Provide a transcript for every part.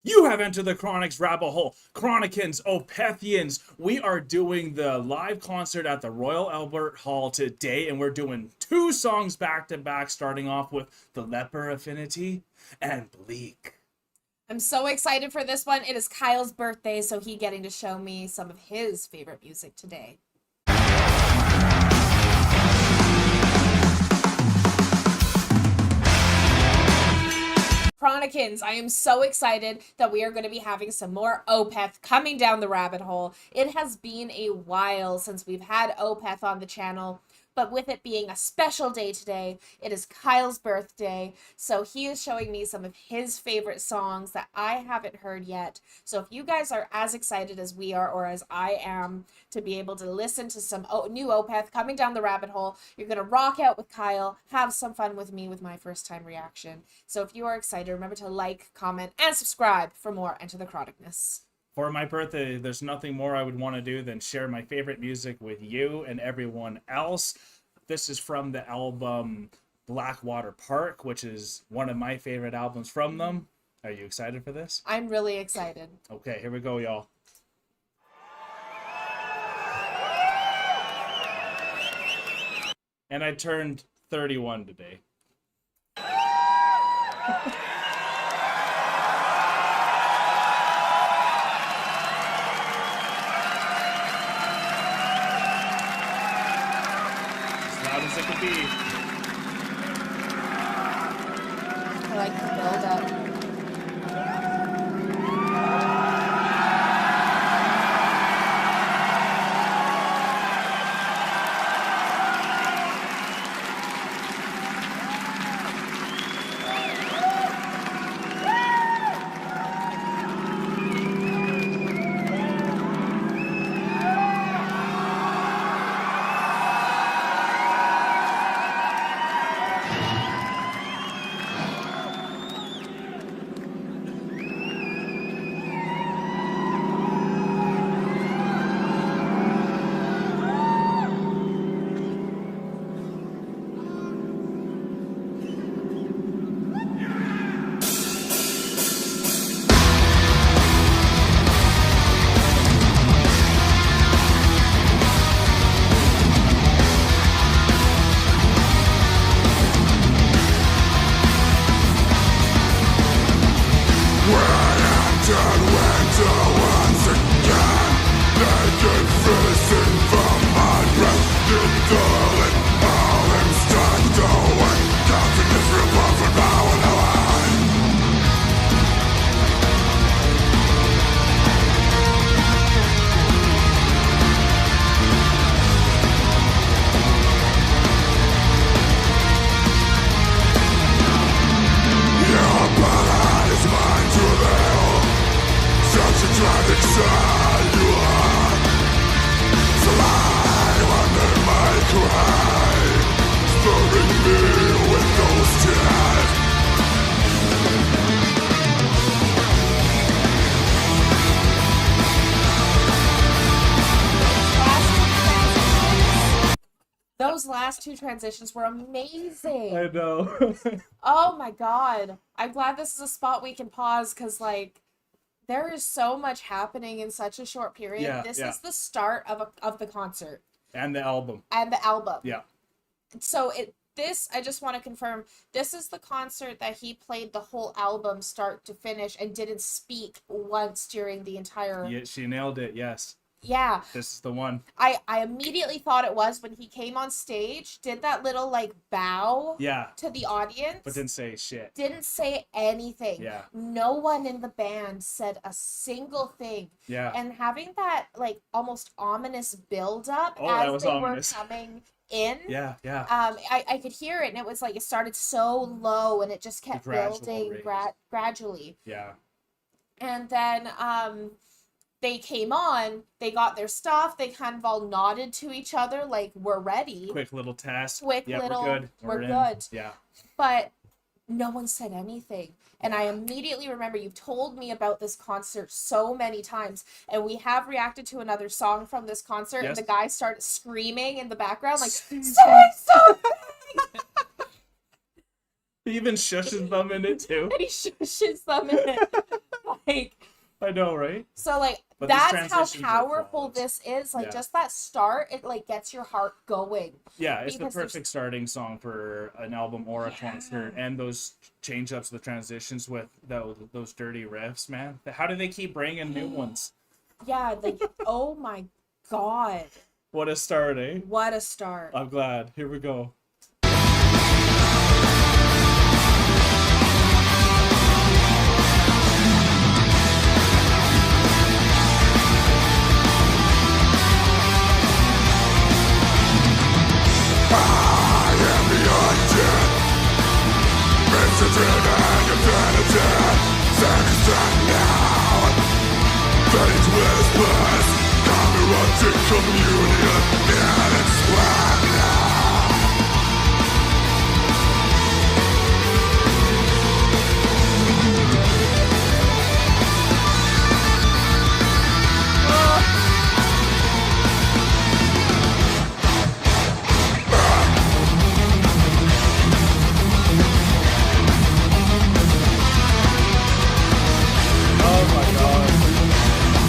You have entered the Chronic's rabbit hole. Chronicans, OPETHians, we are doing the live concert at the Royal Albert Hall today, and we're doing 2 songs back to back, starting off with the Leper Affinity and Bleak. I'm so excited for this one. It is Kyle's birthday, so he getting to show me some of his favorite music today. Chronicans, I am so excited that we are going to be having some more OPETH coming down the rabbit hole. It has been a while since we've had OPETH on the channel, but with it being a special day today, it is Kyle's birthday, so he is showing me some of his favorite songs that I haven't heard yet. So if you guys are as excited as we are, or as I am, to be able to listen to some new OPETH coming down the rabbit hole, you're going to rock out with Kyle, have some fun with me with my first time reaction. So if you are excited, remember to like, comment, and subscribe for more Enter the Chronicness. For my birthday, there's nothing more I would want to do than share my favorite music with you and everyone else. This is from the album Blackwater Park, which is one of my favorite albums from them. Are you excited for this? I'm really excited. Okay, here we go, y'all. And I turned 31 today. As it could be. I like the build up. Those last 2 transitions were amazing. I know. Oh my god. I'm glad this is a spot we can pause, because, like, there is so much happening in such a short period. Yeah, this yeah. is the start of the concert. And the album. And the album. Yeah. So I just want to confirm, this is the concert that he played the whole album start to finish and didn't speak once during the entire... Yeah, she nailed it, yes. Yeah. This is the one. I immediately thought it was when he came on stage, did that little, like, bow to the audience. But didn't say shit. Didn't say anything. Yeah. No one in the band said a single thing. Yeah. And having that, like, almost ominous build-up as they ominous. were coming in. Yeah, yeah. I could hear it, and it was like it started so low, and it just kept building gradually. Yeah. And then they came on, they got their stuff, they kind of all nodded to each other like, we're ready. Quick little test. We're good. We're good. Yeah. But no one said anything. And I immediately remember you've told me about this concert so many times, and we have reacted to another song from this concert, Yes. and the guy started screaming in the background, like, so He even shushes them in it too. and he shushes them in it. Like, I know, right? so like But these that's how transitions are powerful flawless. this is. Like Yeah. just that start, it like gets your heart going. Yeah, it's the Because there's- perfect starting song for an album or a concert, and those change ups, the transitions with those dirty riffs, man. How do they keep bringing new ones? Yeah, like oh my god, What a start, eh? what a start. I'm glad. Here we go. Oh my god.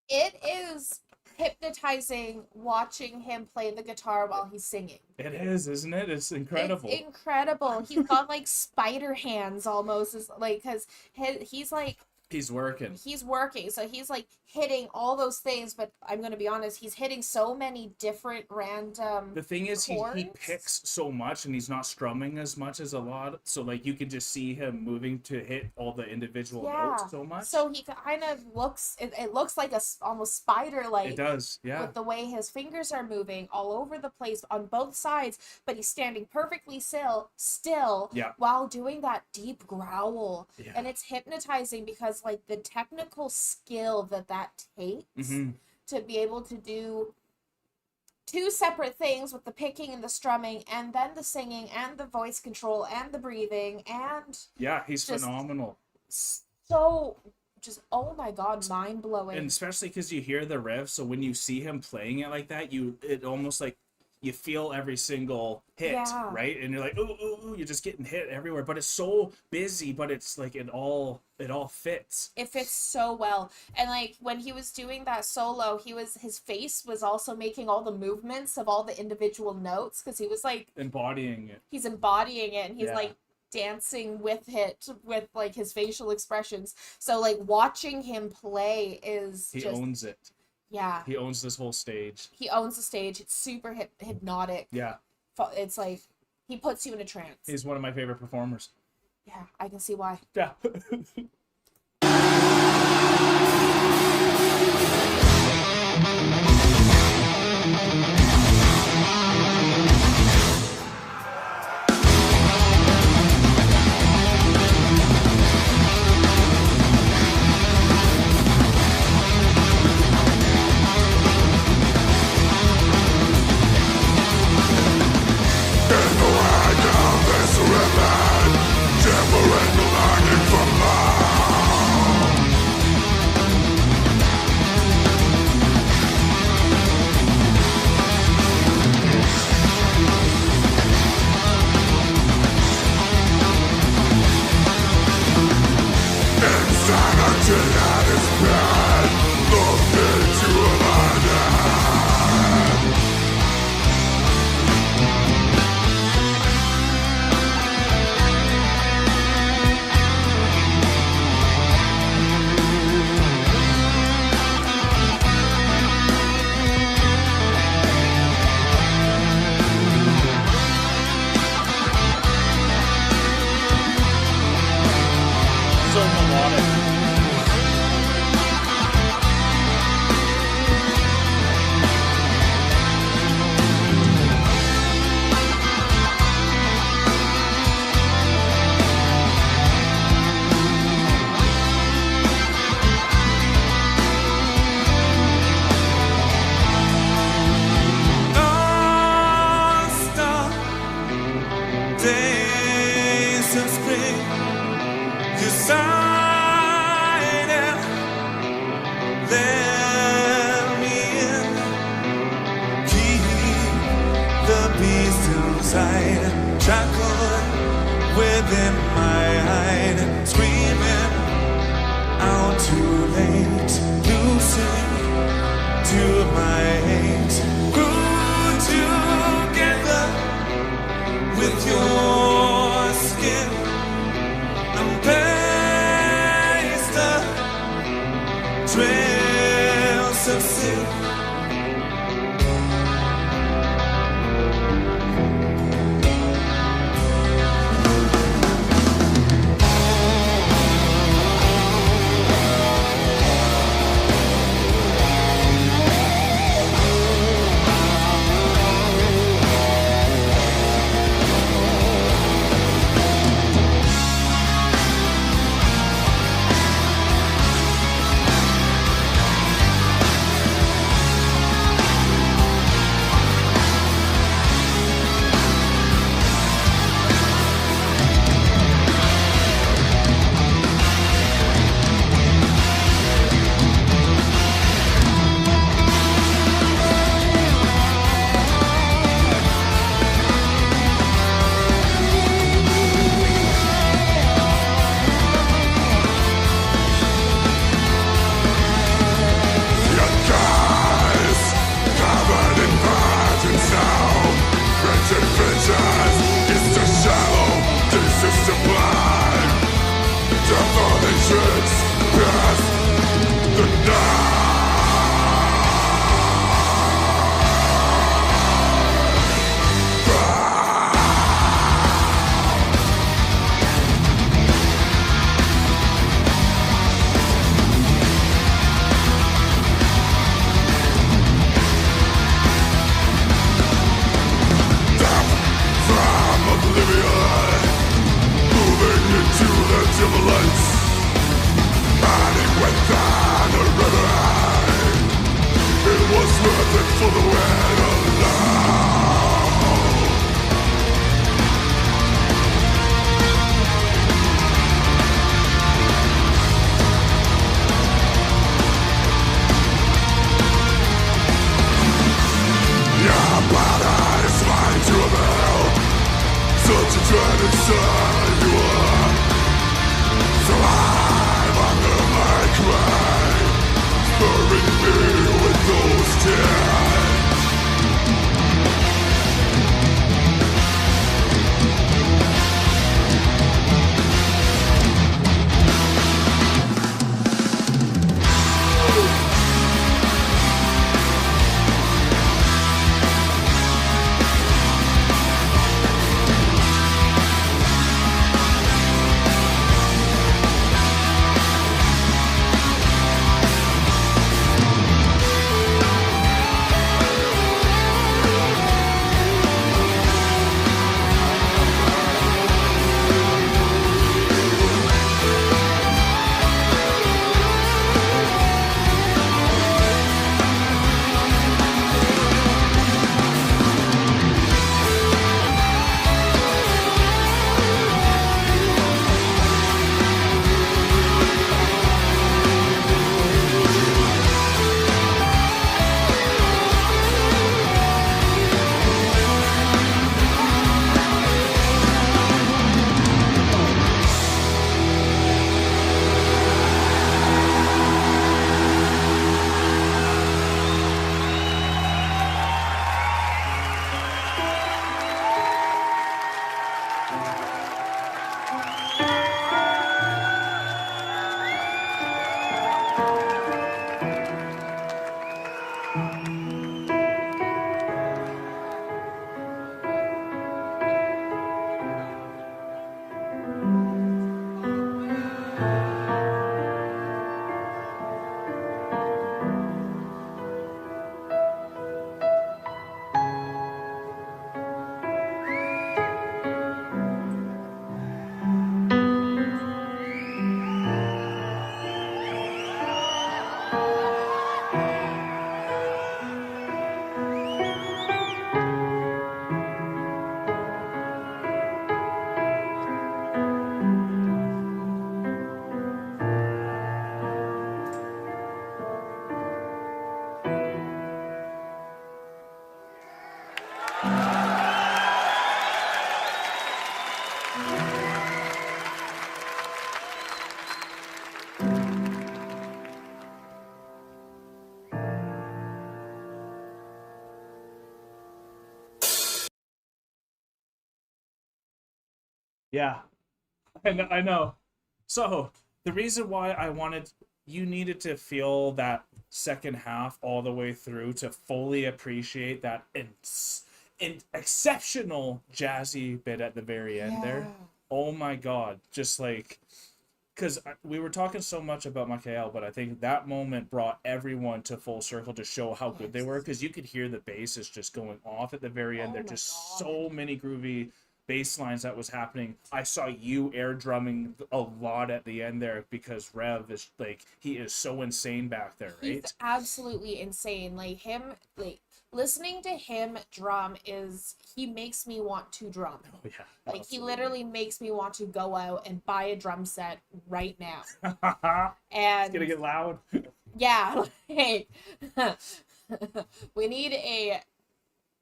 It is hypnotizing watching him play the guitar while he's singing. It is, isn't it? It's incredible. It's incredible. He's got like spider hands almost, is like because he's like He's working. he's working, so he's like hitting all those things. But I'm gonna be honest, he's hitting so many different random. The thing is, he chords. picks so much, and he's not strumming as much as a lot. So like you can just see him moving to hit all the individual notes so much. So he kind of looks. It looks like almost spider-like. It does, yeah. With the way his fingers are moving all over the place on both sides, but he's standing perfectly still Yeah. while doing that deep growl. Yeah. And it's hypnotizing because like the technical skill that takes Mm-hmm. to be able to do two separate things with the picking and the strumming and then the singing and the voice control and the breathing and Yeah, he's just phenomenal. so just oh my god, mind-blowing. And especially because you hear the riff, so when you see him playing it like that, it almost like you feel every single hit, Yeah. right? And you're like, ooh, ooh, ooh, you're just getting hit everywhere. But it's so busy, but it's like it all fits. It fits so well. And like when he was doing that solo, his face was also making all the movements of all the individual notes because he was like Embodying it. he's embodying it and he's Yeah. like dancing with it with like his facial expressions. So like watching him play is He just owns it. yeah. He owns this whole stage. He owns the stage. It's super hypnotic. Yeah. It's like he puts you in a trance. He's one of my favorite performers. Yeah, I can see why. Yeah. Different longing for love. to my hate. Grew together with your skin and paste trails of sin. Yeah, I know. So the reason why I wanted you needed to feel that second half all the way through to fully appreciate that exceptional jazzy bit at the very end there. Oh my God, just like because we were talking so much about Michael, but I think that moment brought everyone to full circle to show how good they were, because you could hear the basses just going off at the very end. There's just so many groovy bass lines that was happening. I saw you air drumming a lot at the end there because Rev is like, he is so insane back there, right? He's absolutely insane. Like him, like listening to him drum he makes me want to drum. Oh, yeah, like absolutely. He literally makes me want to go out and buy a drum set right now. And it's gonna get loud. Yeah, like, we need a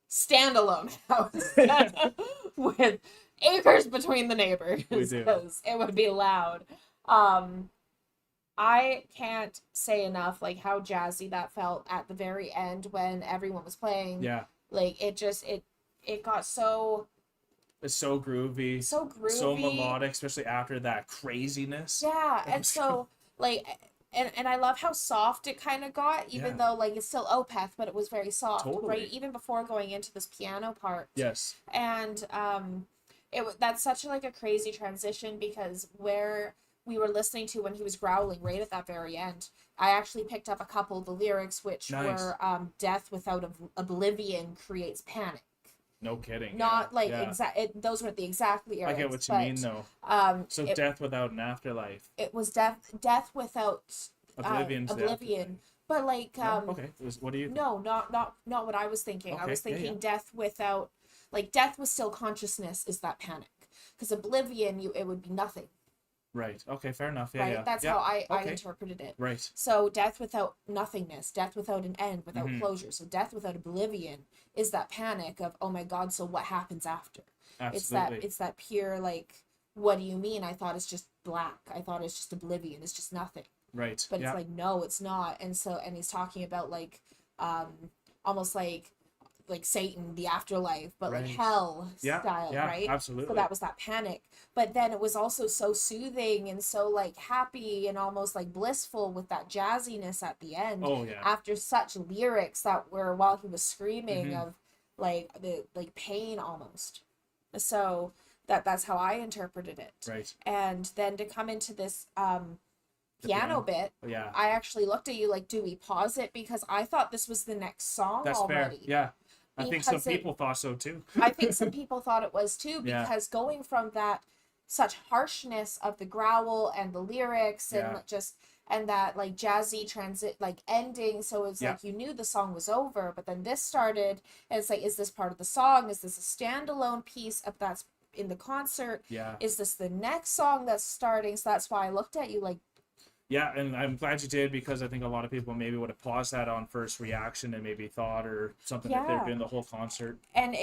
standalone house with acres between the neighbors. We do. Because it would be loud. I can't say enough like how jazzy that felt at the very end when everyone was playing. Yeah. Like it got so... It's so groovy. So groovy. So melodic, especially after that craziness. Yeah, and so like and I love how soft it kind of got, even though like it's still OPETH, but it was very soft, right? Even before going into this piano part. Yes. And that's such like a crazy transition, because where we were listening to when he was growling right at that very end, I actually picked up a couple of the lyrics, which were death without oblivion creates panic. No kidding. Not like those weren't the exact lyrics. I get what you mean though. So death without an afterlife. It was death without oblivion. But like okay. What do you think? No, not what I was thinking. Okay, I was thinking death without, like, death with still consciousness is that panic. Because oblivion, it would be nothing. Right. Okay, fair enough. Yeah, right? yeah. That's how I interpreted it. Right. So death without nothingness, death without an end, without closure. So death without oblivion is that panic of, oh my God, so what happens after? Absolutely. It's that pure, like, what do you mean? I thought it's just black. I thought it's just oblivion. It's just nothing. Right. But it's like, no, it's not. And he's talking about like almost like Satan, the afterlife, but like hell style, right? Absolutely. So that was that panic. But then it was also so soothing and so like happy and almost like blissful with that jazziness at the end. Oh yeah. After such lyrics that were, while he was screaming of like the like pain almost. So that's how I interpreted it. Right. And then to come into this piano bit, I actually looked at you like, do we pause it? Because I thought this was the next song already. Fair. Yeah. I think some people thought so too. I think some people thought it was too, because going from that such harshness of the growl and the lyrics and and that like jazzy transit like ending, so it's like you knew the song was over, but then this started and it's like, is this part of the song? Is this a standalone piece of that's in the concert? Yeah. Is this the next song that's starting? So that's why I looked at you like, yeah, and I'm glad you did, because I think a lot of people maybe would have paused that on first reaction and maybe thought or something that they've been the whole concert. And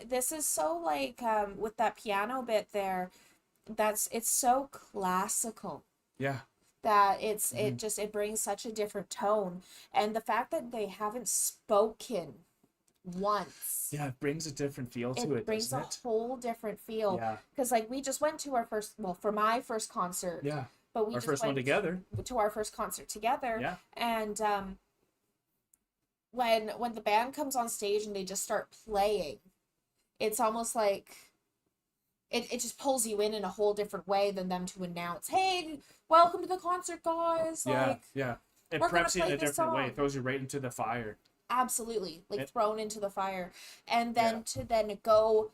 this is so like with that piano bit there, it's so classical. Yeah. That it brings such a different tone, and the fact that they haven't spoken once. Yeah, it brings a different feel to it. It brings a whole different feel. Yeah. Because like we just went to our first, for my first concert. Yeah. But we our first one together. To our first concert together. Yeah. And when the band comes on stage and they just start playing, it's almost like it just pulls you in a whole different way than them to announce, hey, welcome to the concert, guys. Like, it preps you in a different way. It throws you right into the fire. Absolutely. Thrown into the fire. And then to then go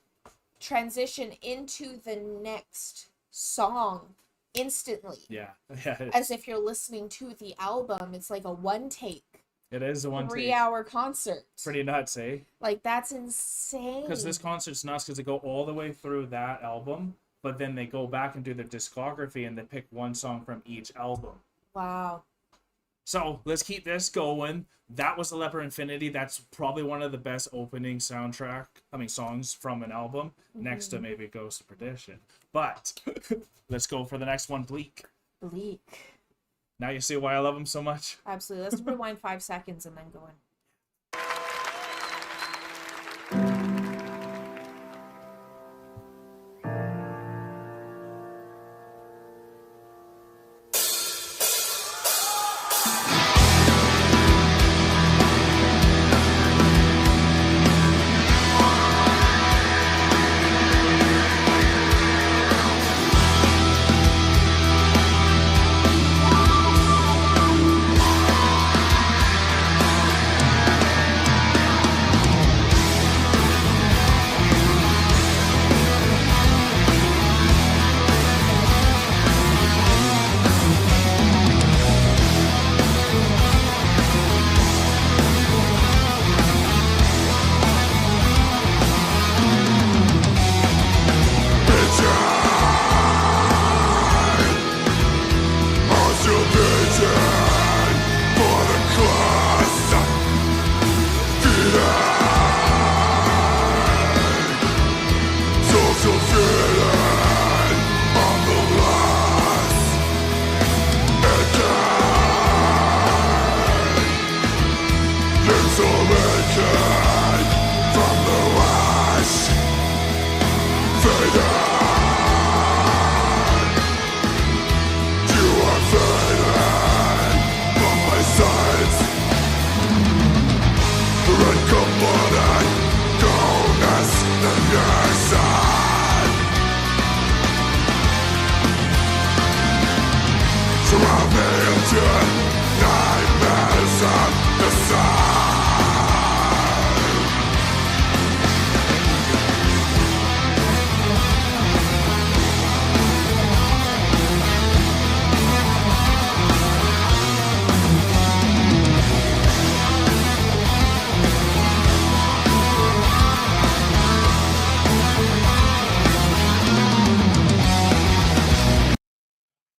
transition into the next song instantly. Yeah. As if you're listening to the album. It's like a one take. It is a 3-hour concert. Pretty nuts, eh? Like, that's insane. Because this concert's nuts, because they go all the way through that album, but then they go back and do their discography and they pick one song from each album. Wow. So let's keep this going. That was the Leper Affinity. That's probably one of the best opening songs from an album, next to maybe Ghost of Perdition. But let's go for the next one, Bleak. Bleak. Now you see why I love him so much? Absolutely. Let's rewind 5 seconds and then go in. It's awakened from the wash, fading. You are fading from my sight. Red commodity, coldness in your side. Surround me into nightmares of the sun.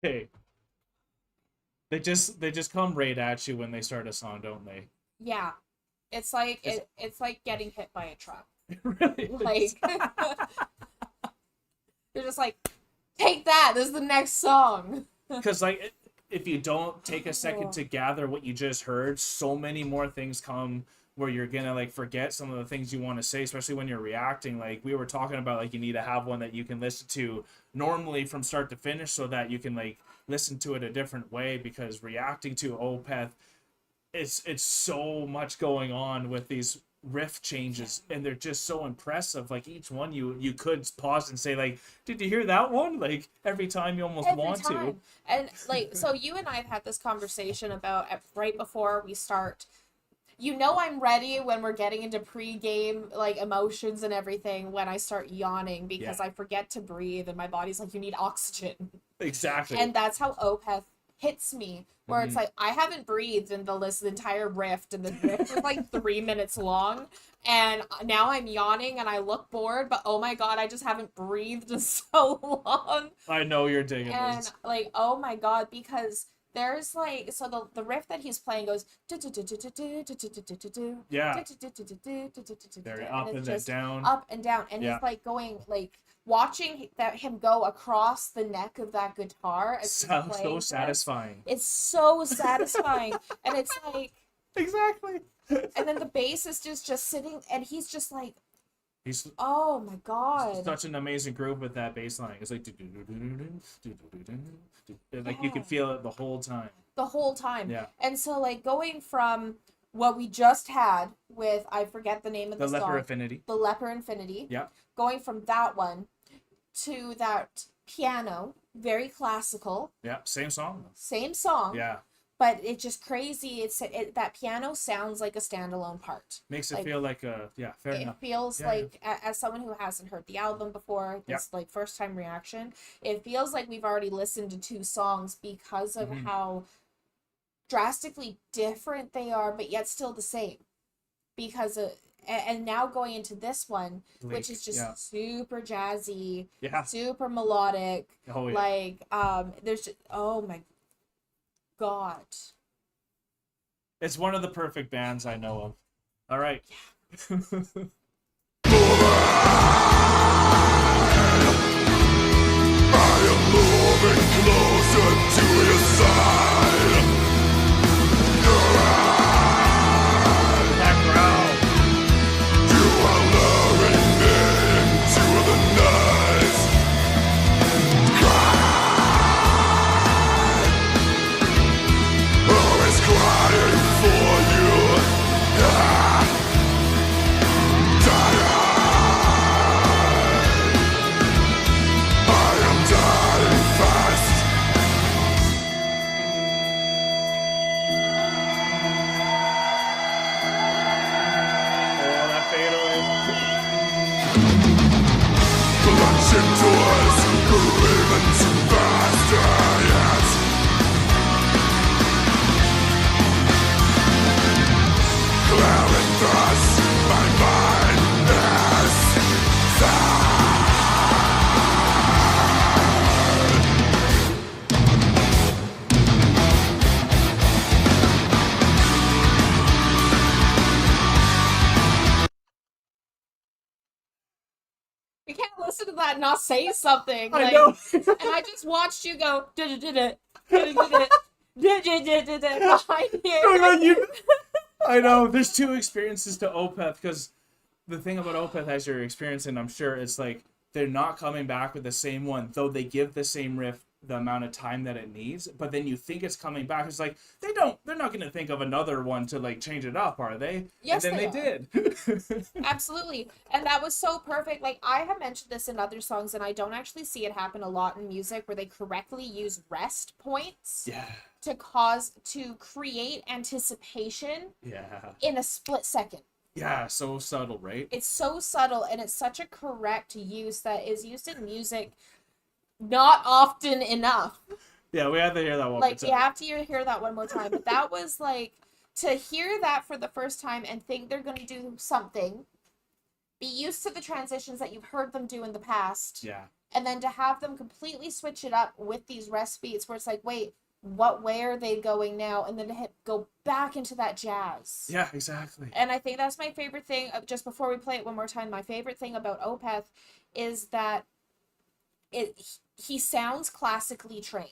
Hey, they just come right at you when they start a song, don't they? Yeah. It's like it's like getting hit by a truck. Really? Like they're just like, take that, this is the next song. Because like if you don't take a second to gather what you just heard, so many more things come where you're gonna like forget some of the things you want to say, especially when you're reacting. Like we were talking about, like you need to have one that you can listen to normally from start to finish so that you can like listen to it a different way, because reacting to Opeth, it's so much going on with these riff changes, and they're just so impressive. Like each one you could pause and say like, did you hear that one? Like every time you almost want to. And like, so you and I have had this conversation about right before we start. You know, I'm ready when we're getting into pre-game like emotions and everything, when I start yawning because I forget to breathe and my body's like, you need oxygen. Exactly. And that's how Opeth hits me, where it's like I haven't breathed in the entire riff, and the riff was like 3 minutes long, and now I'm yawning and I look bored, but oh my god, I just haven't breathed in so long. I know you're digging And this. like, oh my god, because there's like, so the riff that he's playing goes Yeah. Very up and then down. up and down, and he's like going like, watching him go across the neck of that guitar as he's Sounds playing so this, satisfying. it's so satisfying. And it's like, Exactly. and then the bass is just sitting, and he's just like, He's oh my god, such an amazing groove with that bass line. It's like like you can feel it the whole time. the whole time. Yeah. And so like going from what we just had with, I forget the name of the The Leper song, Affinity. the Leper Infinity, Yeah. going from that one to that piano, very classical, Yeah. Same song. same song, Yeah. but it's just crazy. That piano sounds like a standalone part. Makes it Like, feel like a fair it enough. feels Yeah, like, as someone who hasn't heard the album before, this like first time reaction, it feels like we've already listened to two songs because of how drastically different they are, but yet still the same. Because and now going into this one, Bleak, which is just super jazzy, Yeah. super melodic, Oh yeah. like there's just, oh my god. It's one of the perfect bands I know of. All right. I am moving closer to your side. Your eyes, That growl. you are luring me into the night. Cry, always crying for you. I am dying fast. Oh, that fade away. Plunging towards even too faster yet. Clouding thoughts, my mind is sad. You can't listen to that and not say something. I Like, know. and I just watched you go behind here. I know there's two experiences to OPETH, because the thing about OPETH as you're experiencing, I'm sure, it's like they're not coming back with the same one, though they give the same riff the amount of time that it needs. But then you think it's coming back. It's like they're not going to think of another one to like change it up, are they? Yes, and then they did. Absolutely. And that was so perfect. Like, I have mentioned this in other songs, and I don't actually see it happen a lot in music where they correctly use rest points Yeah. to create anticipation Yeah. in a split second. Yeah, so subtle, right? It's so subtle, and it's such a correct use that is used in music not often enough. Yeah, we have to hear that one. Like, you have to hear that one more time. But that was like, to hear that for the first time and think they're going to do something, be used to the transitions that you've heard them do in the past. Yeah. And then to have them completely switch it up with these rest beats where it's like, wait, what way are they going now? And then to go back into that jazz. Yeah, exactly. And I think that's my favorite thing. Just before we play it one more time, my favorite thing about OPETH is that he sounds classically trained.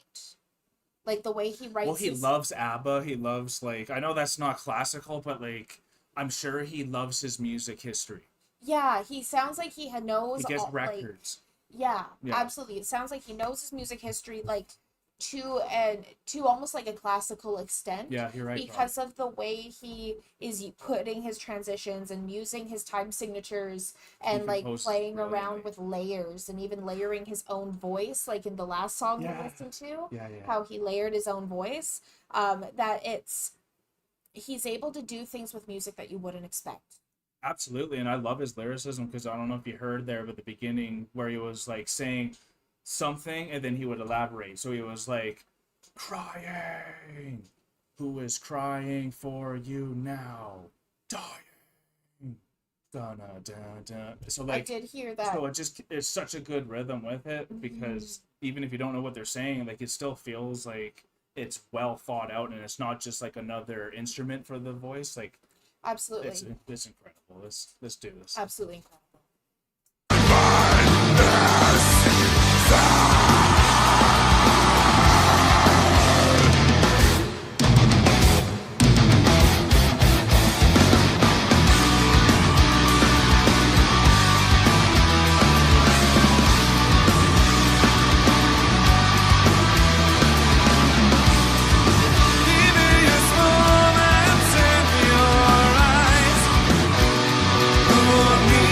Like, the way he writes. Well, he loves ABBA. He loves, like, I know that's not classical, but like, I'm sure he loves his music history. Yeah, he sounds like he knows. He gets all, records. Like, yeah, Yeah. absolutely. It sounds like he knows his music history, like, to almost like a classical extent. Yeah, you're right. Because of the way he is putting his transitions and using his time signatures and like playing around with layers and even layering his own voice, like in the last song we listened to, how he layered his own voice, he's able to do things with music that you wouldn't expect. Absolutely, and I love his lyricism, because I don't know if you heard there at the beginning where he was like saying something and then he would elaborate. So he was like, crying, who is crying for you now, dying, da-na-da-da. So like, I did hear that. So it's such a good rhythm with it, because even if you don't know what they're saying, like, it still feels like it's well thought out, and it's not just like another instrument for the voice. Like, absolutely, it's incredible. Let's do this. Absolutely incredible. Moments in your eyes, me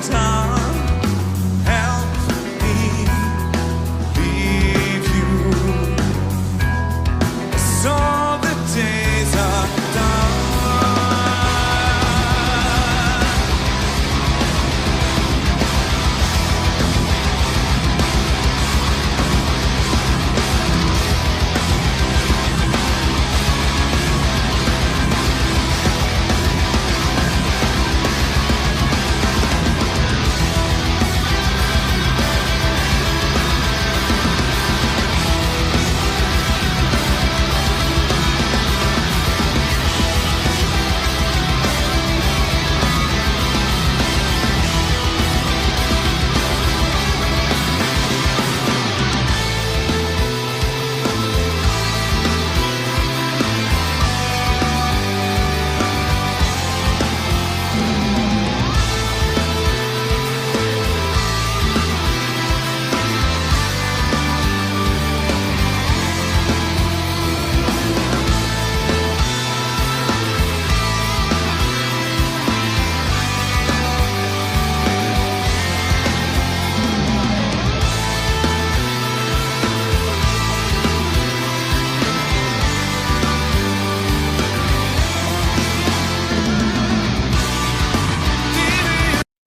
tongue. Help me leave you, so the days are done.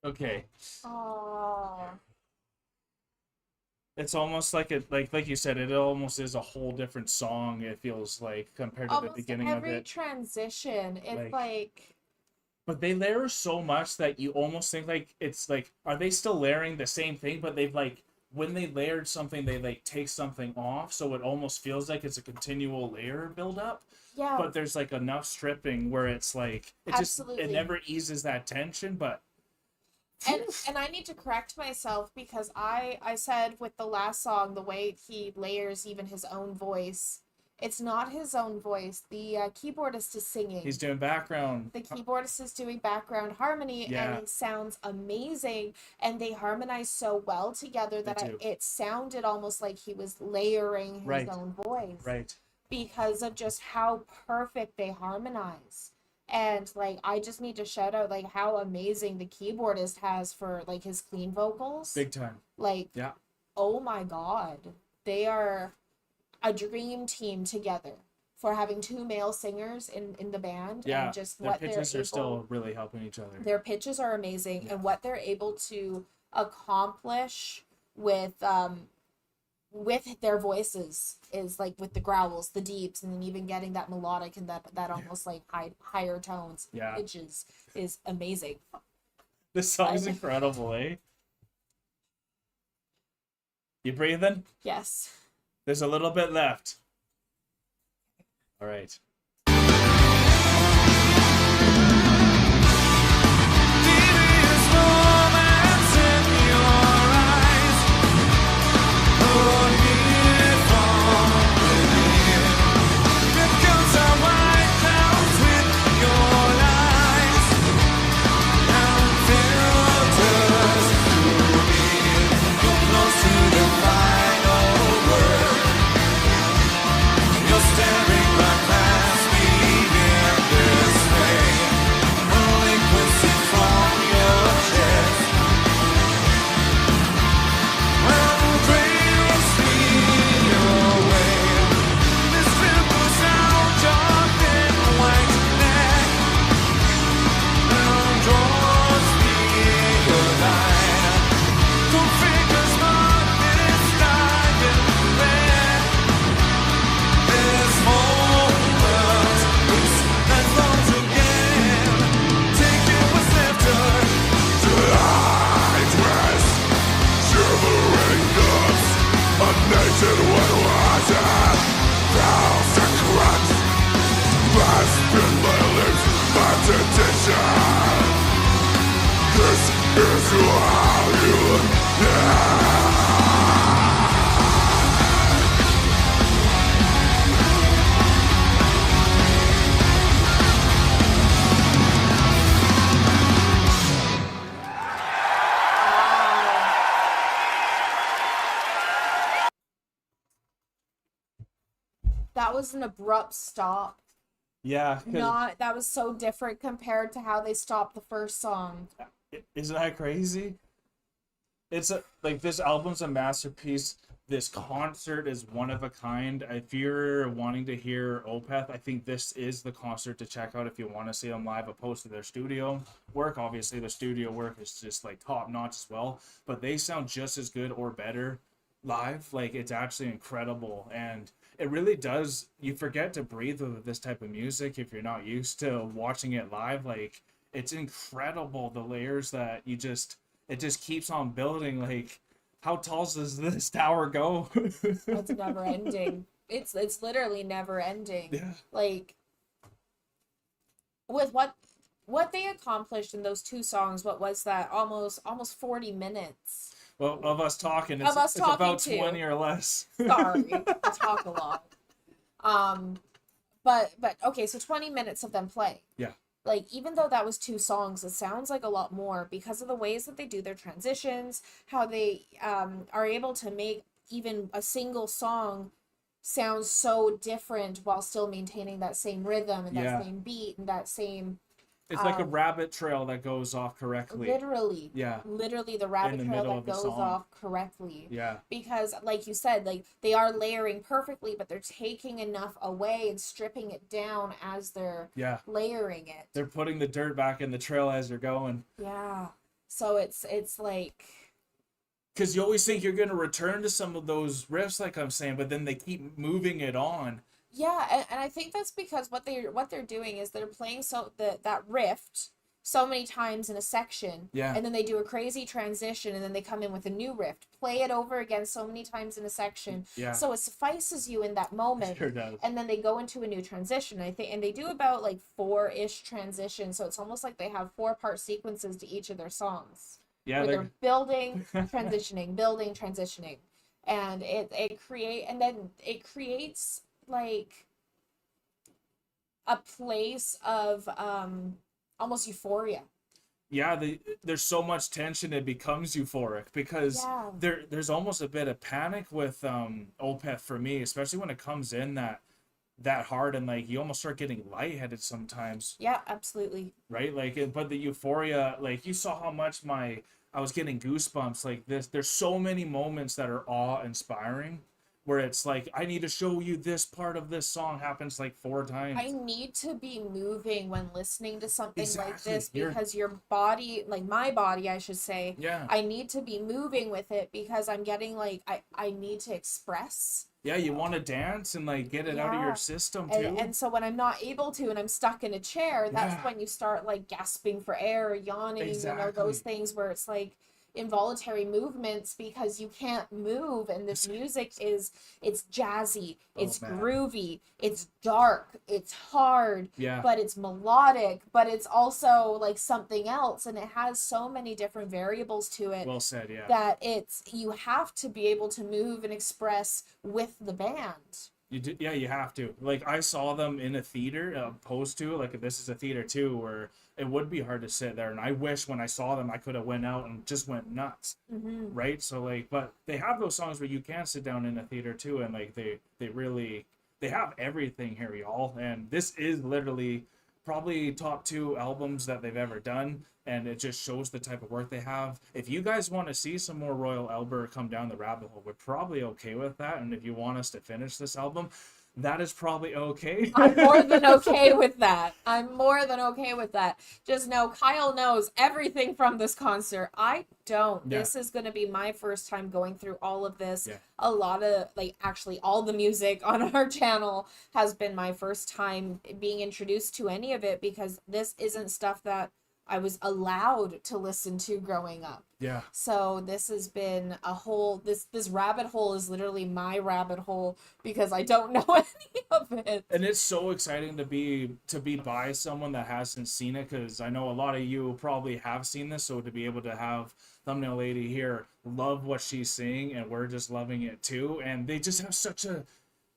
Okay. Oh. It's almost like it, like you said, it almost is a whole different song. It feels like compared to the Almost beginning of every it. transition, it's Like- like But they layer so much that you almost think like it's like, are they still layering the same thing? But they've like, when they layered something, they like take something off, so it almost feels like it's a continual layer build up. yeah, But there's like enough stripping where it's like it just Absolutely. it never eases that tension. But and I need to correct myself because I said with the last song the way he layers even his own voice, it's not his own voice. The keyboardist is singing. he's doing background. The keyboardist is doing background harmony, Yeah. and it sounds amazing. And they harmonize so well together that do. it sounded almost like he was layering his Right. own voice Right. because of just how perfect they harmonize. And like, I just need to shout out like how amazing the keyboardist has for like his clean vocals. Big time. Like, Yeah. oh my God, they are a dream team together for having two male singers in the band. Yeah. And just Their what they're pitches are able, still really helping each other. their pitches are amazing, Yeah. and what they're able to accomplish with their voices is like with the growls, the deeps, and then even getting that melodic and that almost like higher tones. Yeah. Pitches is amazing. This song's I- incredible, eh? You breathing? Yes. There's a little bit left. All right. Staring right past me in this way. Only pussy from your chest. Well, dreams me away. This ripples out your thin white neck. Now draws me your line. Don't fingers mark this dying red. This moment is not long again. Taking what's left of July dress, shivering guts, a naked one was a thousand cracks, grasping my lips, my tradition. This is how you That was an abrupt stop. Yeah, 'cause Not that was so different compared to how they stopped the first song. isn't that crazy? It's like this album's a masterpiece. This concert is one of a kind. If you're wanting to hear Opeth, I think this is the concert to check out if you want to see them live, opposed to their studio work. Obviously, the studio work is just like top notch as well, but they sound just as good or better live. Like, it's actually incredible, and it really does. You forget to breathe with this type of music if you're not used to watching it live. Like, it's incredible, the layers that it just keeps on building. Like, how tall does this tower go? It's never ending. It's literally never ending. Yeah. Like, with what they accomplished in those two songs, what was that? Almost 40 minutes. Well, of us talking, Of us it's talking about too. 20 or less. Sorry, I talk a lot. But okay, so 20 minutes of them playing. Yeah. Like, even though that was two songs, it sounds like a lot more because of the ways that they do their transitions, how they are able to make even a single song sound so different while still maintaining that same rhythm and that Yeah. same beat and that same It's like a rabbit trail that goes off correctly. literally Yeah. literally the In rabbit the trail middle that of the goes song. off correctly. Yeah. Because, like you said, like, they are layering perfectly, but they're taking enough away and stripping it down as they're Yeah. layering it. They're putting the dirt back in the trail as they're going. Yeah. So it's like, Because you always think you're going to return to some of those riffs, like I'm saying, but then they keep moving it on. yeah, and I think that's because what they're doing is they're playing that riff so many times in a section, Yeah. and then they do a crazy transition, and then they come in with a new riff, play it over again so many times in a section, Yeah. so it suffices you in that moment. Sure does. And then they go into a new transition. I think, and they do about like 4-ish transitions, so it's almost like they have 4-part sequences to each of their songs. Yeah, Where they're they're building, transitioning, building, transitioning, and it creates like a place of almost euphoria. yeah, there's so much tension it becomes euphoric because Yeah. there's almost a bit of panic with Opeth for me, especially when it comes in that hard, and like you almost start getting lightheaded sometimes, Yeah, absolutely. right? Like, but the euphoria, like you saw how much I was getting goosebumps like this. There's so many moments that are awe-inspiring where it's like, I need to show you this part of this song happens like 4 times. I need to be moving when listening to something like Exactly. this because your body, like my body, I should say, Yeah. I need to be moving with it because I'm getting like, I need to express. Yeah, you want to dance and like get it out of Yeah. your system too. And so when I'm not able to and I'm stuck in a chair, that's Yeah. when you start like gasping for air or yawning, those Exactly. things where it's like involuntary movements because you can't move, and this music it's jazzy, it's man. groovy, it's dark, it's hard, Yeah. but it's melodic, but it's also like something else, and it has so many different variables to it Well said, yeah. that you have to be able to move and express with the band. You do, yeah, you have to. Like, I saw them in a theater, opposed to like this is a theater too, where it would be hard to sit there. And I wish when I saw them, I could have went out and just went nuts, right? So like, but they have those songs where you can sit down in a theater too, and like they have everything here, y'all. And this is literally probably top 2 albums that they've ever done, and it just shows the type of work they have. If you guys want to see some more Royal Albert come down the rabbit hole, we're probably okay with that. And if you want us to finish this album, that is probably okay. I'm more than okay with that. I'm more than okay with that. Just know Kyle knows everything from this concert. I don't. Yeah. This is going to be my first time going through all of this. Yeah. A lot of, like, actually all the music on our channel has been my first time being introduced to any of it because this isn't stuff that I was allowed to listen to growing up. Yeah. So this has been a whole, this rabbit hole is literally my rabbit hole because I don't know any of it. And it's so exciting to be by someone that hasn't seen it, because I know a lot of you probably have seen this. So to be able to have Thumbnail Lady here love what she's singing, and we're just loving it too, and they just have such a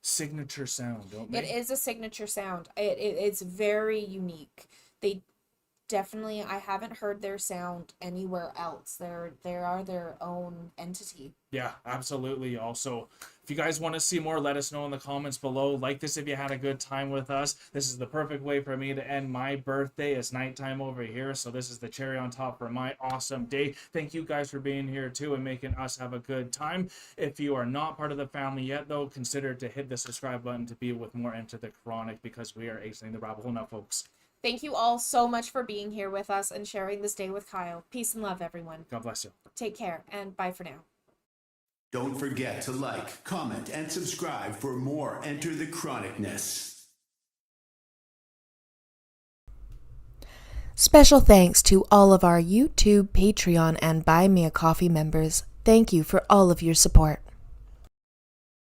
signature sound, don't they? It is a signature sound. It's very unique. definitely, I haven't heard their sound anywhere else. They are their own entity. Yeah, absolutely. Also, if you guys want to see more, let us know in the comments below. Like this if you had a good time with us. This is the perfect way for me to end my birthday. It's nighttime over here, so this is the cherry on top for my awesome day. Thank you guys for being here too and making us have a good time. If you are not part of the family yet, though, consider to hit the subscribe button to be with more Enter the Chronic, because we are acing the rabbit hole now, folks. Thank you all so much for being here with us and sharing this day with Kyle. Peace and love, everyone. God bless you. Take care, and bye for now. Don't forget to like, comment, and subscribe for more Enter the Chronicness. Special thanks to all of our YouTube, Patreon, and Buy Me a Coffee members. Thank you for all of your support.